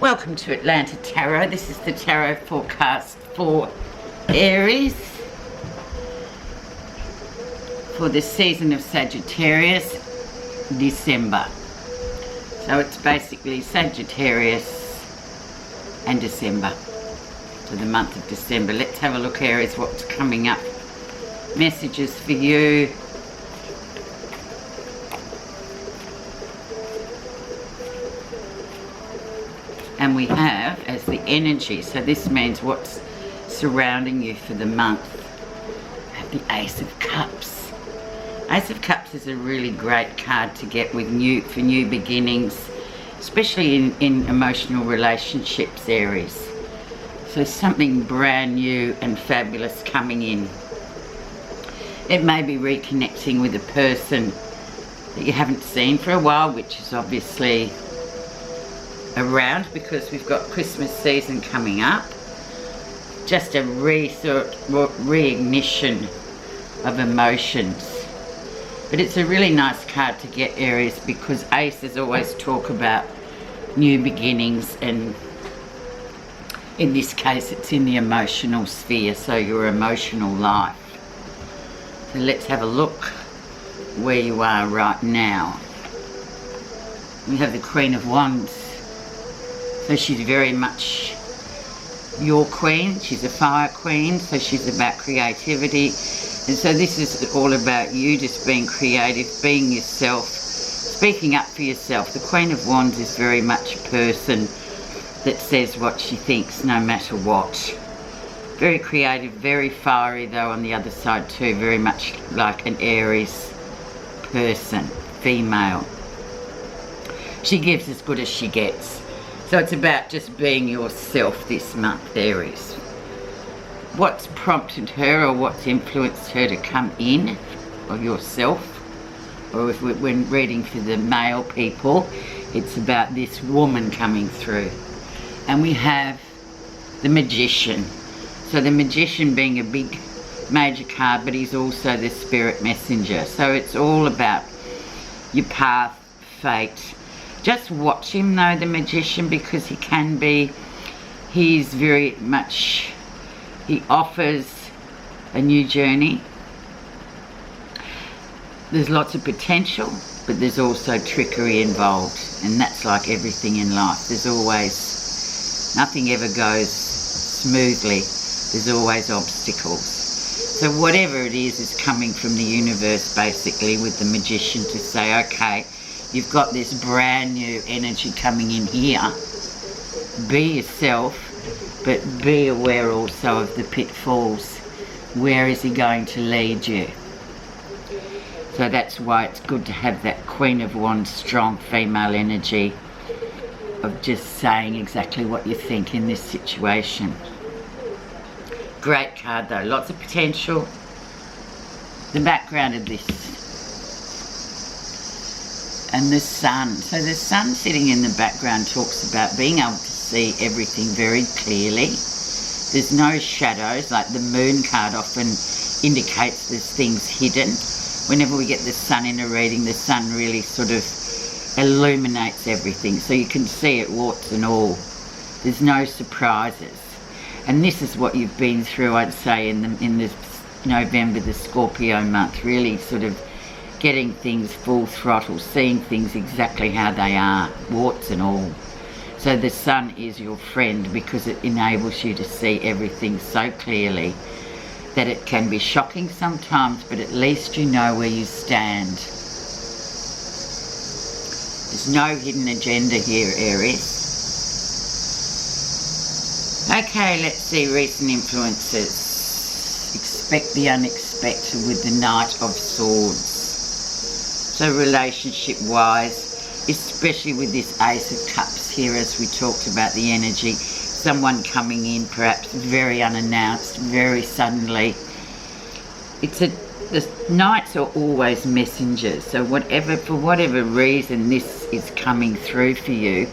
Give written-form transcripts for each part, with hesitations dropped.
Welcome to Atlanta Tarot. This is the tarot forecast for Aries for the season of Sagittarius, December. So it's basically Sagittarius and December, so the month of December. Let's have a look, Aries, what's coming up. Messages for you. And we have as the energy, so this means what's surrounding you for the month. We have the Ace of Cups. Ace of Cups is a really great card to get with for new beginnings, especially in emotional relationships, Aries. So something brand new and fabulous coming in. It may be reconnecting with a person that you haven't seen for a while, which is obviously around because we've got Christmas season coming up. Just a reignition of emotions. But it's a really nice card to get, Aries, because aces always talk about new beginnings, and in this case it's in the emotional sphere, so your emotional life. So let's have a look where you are right now. We have the Queen of Wands. So she's very much your queen. She's a fire queen, so she's about creativity. And so this is all about you just being creative, being yourself, speaking up for yourself. The Queen of Wands is very much a person that says what she thinks no matter what. Very creative, very fiery though on the other side too, very much like an Aries person, female. She gives as good as she gets. So it's about just being yourself this month, Aries. What's prompted her or what's influenced her to come in, or yourself, or if we're reading for the male people, it's about this woman coming through. And we have the Magician. So the Magician being a big major card, but he's also the spirit messenger. So it's all about your path, fate. Just watch him though, the Magician, because he's very much, he offers a new journey. There's lots of potential, but there's also trickery involved, and that's like everything in life. There's always, nothing ever goes smoothly. There's always obstacles. So whatever it is coming from the universe basically with the Magician to say, okay, you've got this brand new energy coming in here. Be yourself, but be aware also of the pitfalls. Where is he going to lead you? So that's why it's good to have that Queen of Wands, strong female energy of just saying exactly what you think in this situation. Great card though, lots of potential. The background of this. And the sun. So the sun sitting in the background talks about being able to see everything very clearly. There's no shadows, like the moon card often indicates there's things hidden. Whenever we get the sun in a reading, the sun really sort of illuminates everything. So you can see it warts and all. There's no surprises. And this is what you've been through, I'd say, in the November, the Scorpio month, really sort of getting things full throttle, seeing things exactly how they are, warts and all. So the sun is your friend because it enables you to see everything so clearly that it can be shocking sometimes, but at least you know where you stand. There's no hidden agenda here, Aries. Okay, let's see recent influences. Expect the unexpected with the Knight of Swords. So relationship-wise, especially with this Ace of Cups here, as we talked about the energy, someone coming in perhaps very unannounced, very suddenly. The Knights are always messengers, so for whatever reason this is coming through for you,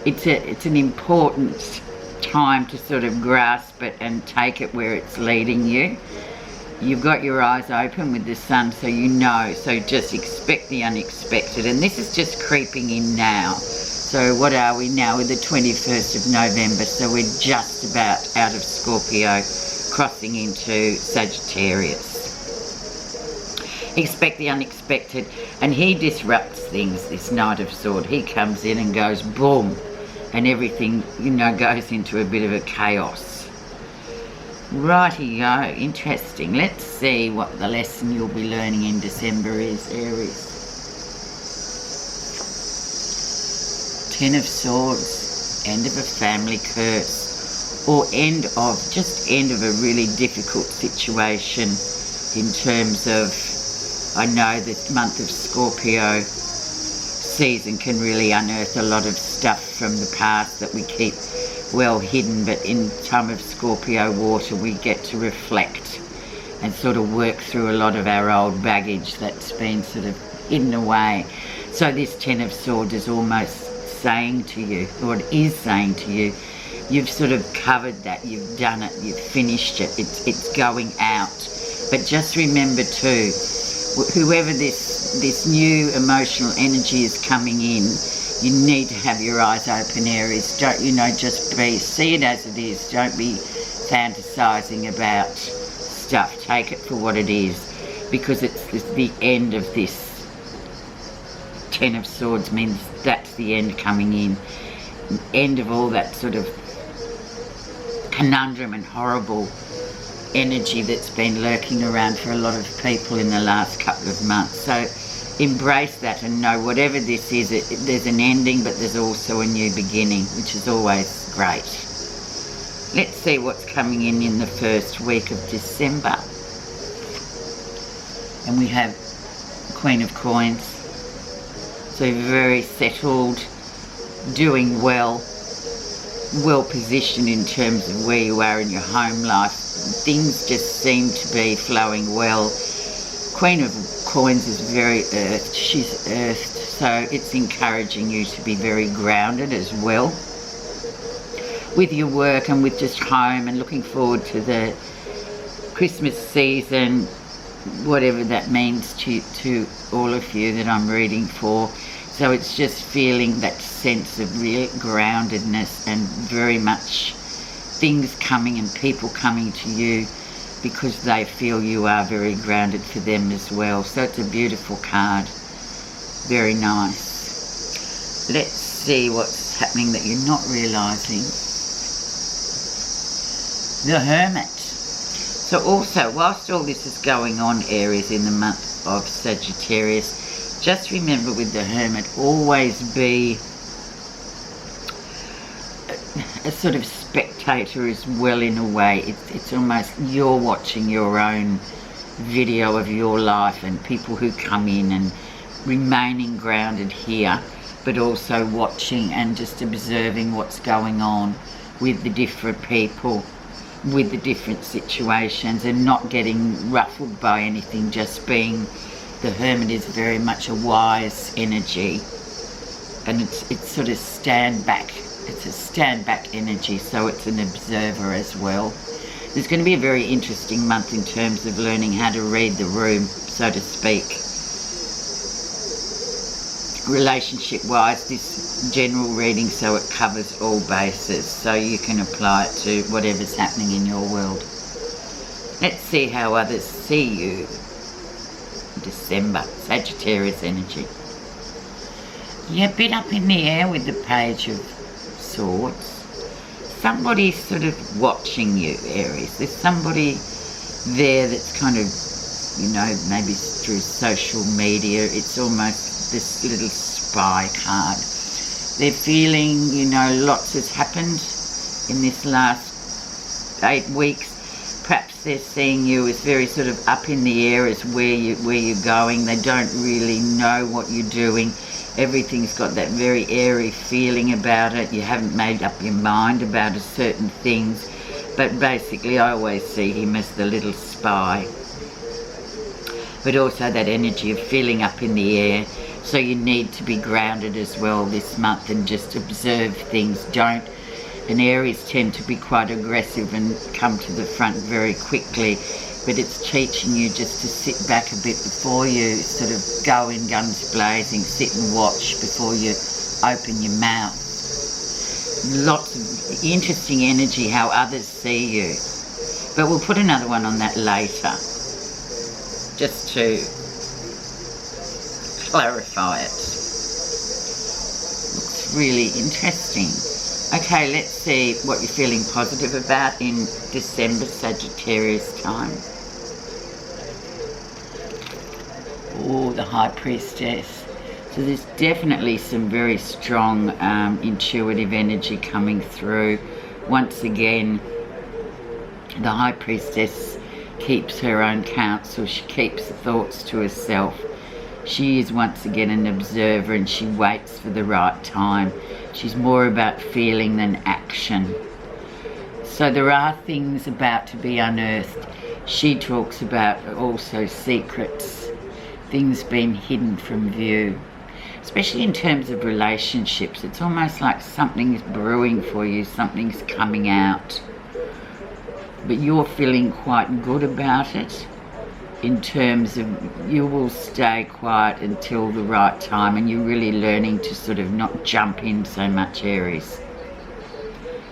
it's an important time to sort of grasp it and take it where it's leading you. You've got your eyes open with the sun, so you know. So just expect the unexpected. And this is just creeping in now. So what are we now? We're the 21st of November, so we're just about out of Scorpio, crossing into Sagittarius. Expect the unexpected, and he disrupts things, this Knight of Swords. He comes in and goes boom, and everything, you know, goes into a bit of a chaos. Righty-o, interesting. Let's see what the lesson you'll be learning in December is, Aries. Ten of Swords, end of a family curse, or end of a really difficult situation in terms of, I know the month of Scorpio season can really unearth a lot of stuff from the past that we keep well hidden, but in time of Scorpio water we get to reflect and sort of work through a lot of our old baggage that's been sort of hidden away. So this Ten of Swords is almost saying to you, or it is saying to you, you've sort of covered that, you've done it, you've finished it, it's going out. But just remember too, whoever this new emotional energy is coming in, you need to have your eyes open, Aries. Don't, you know, just see it as it is. Don't be fantasizing about stuff. Take it for what it is, because it's the end of this. Ten of Swords means that's the end coming in. End of all that sort of conundrum and horrible energy that's been lurking around for a lot of people in the last couple of months. So embrace that and know whatever this is, there's an ending, but there's also a new beginning, which is always great. Let's see what's coming in the first week of December. And we have Queen of Coins. So very settled, doing well, well positioned in terms of where you are in your home life. Things just seem to be flowing well. Queen of Coins is very earthed. She's earthed, so it's encouraging you to be very grounded as well with your work and with just home, and looking forward to the Christmas season, whatever that means to all of you that I'm reading for. So it's just feeling that sense of real groundedness and very much things coming and people coming to you because they feel you are very grounded for them as well. So it's a beautiful card. Very nice. Let's see what's happening that you're not realising. The Hermit. So also, whilst all this is going on, Aries, in the month of Sagittarius, just remember with the Hermit, always be a sort of spectator as well in a way. It's almost you're watching your own video of your life and people who come in, and remaining grounded here, but also watching and just observing what's going on with the different people, with the different situations, and not getting ruffled by anything. Just being, the Hermit is very much a wise energy, and it's sort of stand back. It's a stand back energy, so it's an observer as well. There's going to be a very interesting month in terms of learning how to read the room, so to speak. Relationship wise, this general reading, so it covers all bases, so you can apply it to whatever's happening in your world. Let's see how others see you. December, Sagittarius energy. You're a bit up in the air with the Page of Swords. Somebody's sort of watching you, Aries. There's somebody there that's kind of, you know, maybe through social media. It's almost this little spy card. They're feeling, you know, lots has happened in this last 8 weeks. Perhaps they're seeing you as very sort of up in the air as where you're going. They don't really know what you're doing. Everything's got that very airy feeling about it. You haven't made up your mind about a certain things. But basically I always see him as the little spy. But also that energy of feeling up in the air. So you need to be grounded as well this month and just observe things. Don't. And Aries tend to be quite aggressive and come to the front very quickly. But it's teaching you just to sit back a bit before you sort of go in guns blazing. Sit and watch before you open your mouth. Lots of interesting energy how others see you. But we'll put another one on that later, just to clarify it. Looks really interesting. Okay, let's see what you're feeling positive about in December, Sagittarius time. Oh, the High Priestess. So there's definitely some very strong intuitive energy coming through. Once again, the High Priestess keeps her own counsel. She keeps the thoughts to herself. She is once again an observer, and she waits for the right time. She's more about feeling than action. So there are things about to be unearthed. She talks about also secrets, things being hidden from view. Especially in terms of relationships, it's almost like something's brewing for you, something's coming out. But you're feeling quite good about it, in terms of you will stay quiet until the right time, and you're really learning to sort of not jump in so much, Aries.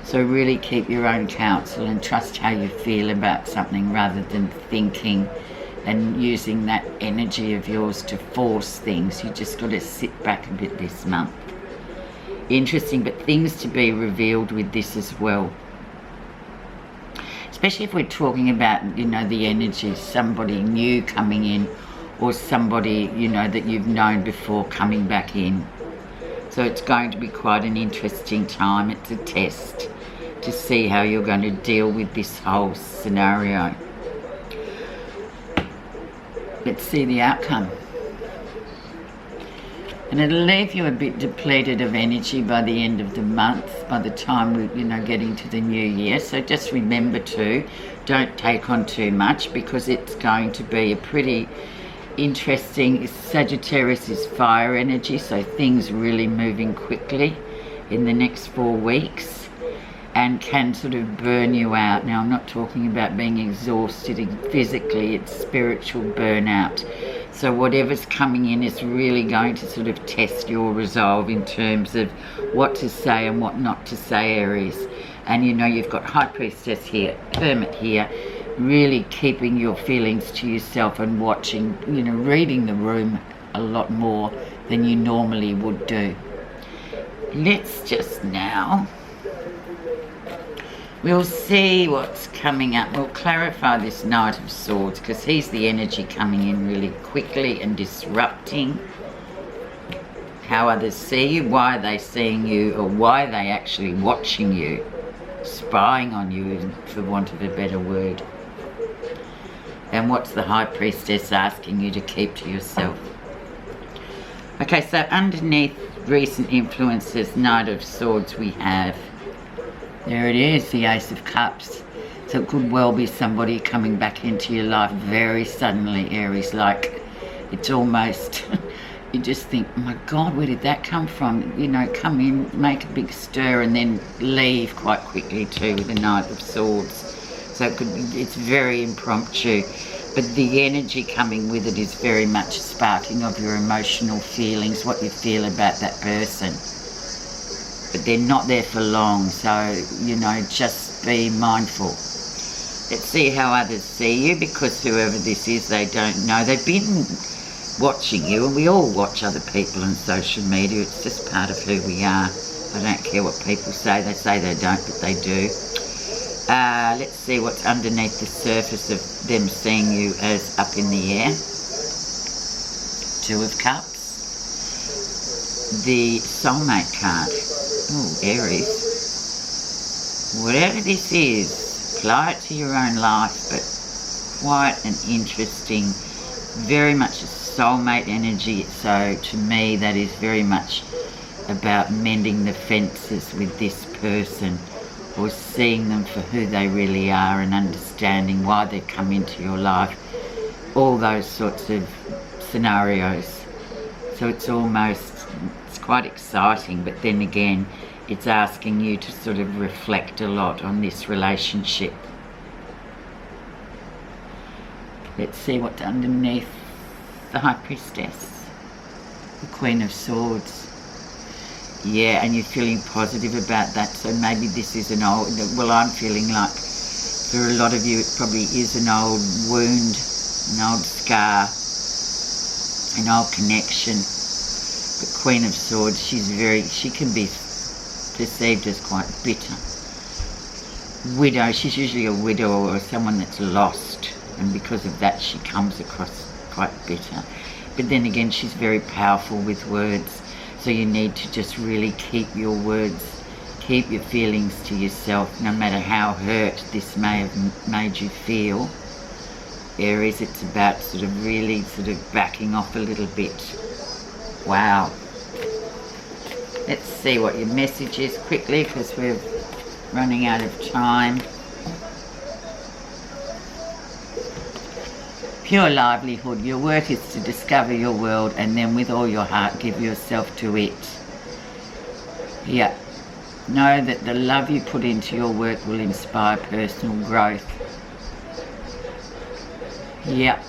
So really keep your own counsel and trust how you feel about something, rather than thinking and using that energy of yours to force things. You just got to sit back a bit this month. Interesting, but things to be revealed with this as well. Especially if we're talking about, you know, the energy, somebody new coming in, or somebody, you know, that you've known before coming back in. So it's going to be quite an interesting time. It's a test to see how you're going to deal with this whole scenario. Let's see the outcome. And it'll leave you a bit depleted of energy by the end of the month, by the time we, you know, get into the new year. So just remember to don't take on too much, because it's going to be a pretty interesting. Sagittarius is fire energy, so things really moving quickly in the next 4 weeks, and can sort of burn you out. Now, I'm not talking about being exhausted physically, it's spiritual burnout. So whatever's coming in is really going to sort of test your resolve in terms of what to say and what not to say, Aries. And you know, you've got High Priestess here, Hermit here, really keeping your feelings to yourself and watching, you know, reading the room a lot more than you normally would do. Let's just now, we'll see what's coming up. We'll clarify this Knight of Swords, because he's the energy coming in really quickly and disrupting how others see you, why are they seeing you, or why are they actually watching you, spying on you, for want of a better word. And what's the High Priestess asking you to keep to yourself? Okay, so underneath recent influences, Knight of Swords, we have, there it is, the Ace of Cups. So it could well be somebody coming back into your life very suddenly, Aries. Like, it's almost, you just think, oh my God, where did that come from? You know, come in, make a big stir, and then leave quite quickly too, with the Knight of Swords. So it could be, it's very impromptu. But the energy coming with it is very much sparking of your emotional feelings, what you feel about that person. But they're not there for long, so, you know, just be mindful. Let's see how others see you, because whoever this is, they don't know. They've been watching you, and we all watch other people on social media. It's just part of who we are. I don't care what people say. They say they don't, but they do. Let's see what's underneath the surface of them seeing you as up in the air. Two of Cups. The Soulmate card. Oh, Aries. Whatever this is, apply it to your own life, but quite an interesting, very much a soulmate energy. So to me, that is very much about mending the fences with this person, or seeing them for who they really are and understanding why they've come into your life. All those sorts of scenarios. So it's almost, it's quite exciting, but then again, it's asking you to sort of reflect a lot on this relationship. Let's see what's underneath the High Priestess, the Queen of Swords. Yeah, and you're feeling positive about that. So maybe this is an old, well, I'm feeling like for a lot of you it probably is an old wound, an old scar, an old connection. The Queen of Swords, she can be perceived as quite bitter. Widow, she's usually a widow or someone that's lost, and because of that she comes across quite bitter. But then again, she's very powerful with words, so you need to just really keep your words, keep your feelings to yourself, no matter how hurt this may have made you feel. Aries, it's about sort of really sort of backing off a little bit. Wow. Let's see what your message is quickly, because we're running out of time. Pure livelihood. Your work is to discover your world, and then with all your heart give yourself to it. Yeah. Know that the love you put into your work will inspire personal growth. Yeah.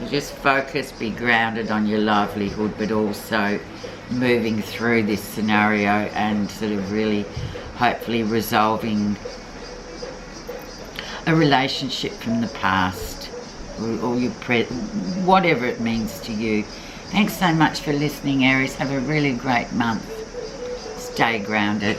You just focus, be grounded on your livelihood, but also moving through this scenario and sort of really hopefully resolving a relationship from the past, or your whatever it means to you. Thanks so much for listening, Aries. Have a really great month. Stay grounded.